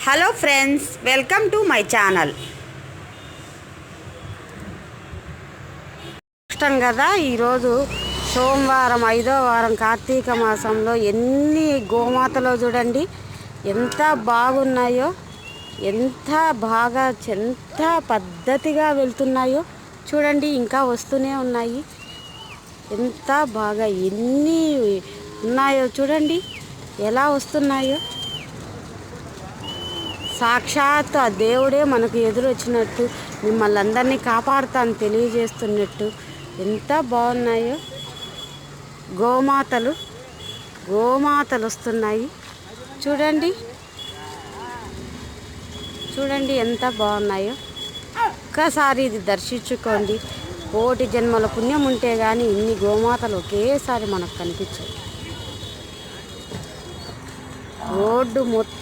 Hello friends, welcome to my channel. ఇష్టం కదా. ఈరోజు సోమవారం, 5వ వారం కార్తీక మాసంలో ఎన్ని గోమాతలో చూడండి ఎంత బాగున్నాయో, ఎంత బాగా ఎంత పద్ధతిగా వెళ్తున్నాయో చూడండి. ఇంకా వస్తూనే ఉన్నాయి. ఎంత బాగా ఎన్ని ఉన్నాయో చూడండి, ఎలా వస్తున్నాయో. సాక్షాత్ ఆ దేవుడే మనకు ఎదురొచ్చినట్టు, మిమ్మల్ని అందరినీ కాపాడుతాను తెలియజేస్తున్నట్టు ఎంత బాగున్నాయో. గోమాతలు వస్తున్నాయి చూడండి. చూడండి ఎంత బాగున్నాయో. ఒక్కసారి ఇది దర్శించుకోండి. కోటి జన్మల పుణ్యం ఉంటే కానీ ఇన్ని గోమాతలు ఒకేసారి మనకు కనిపించాయి. రోడ్డు మొత్తం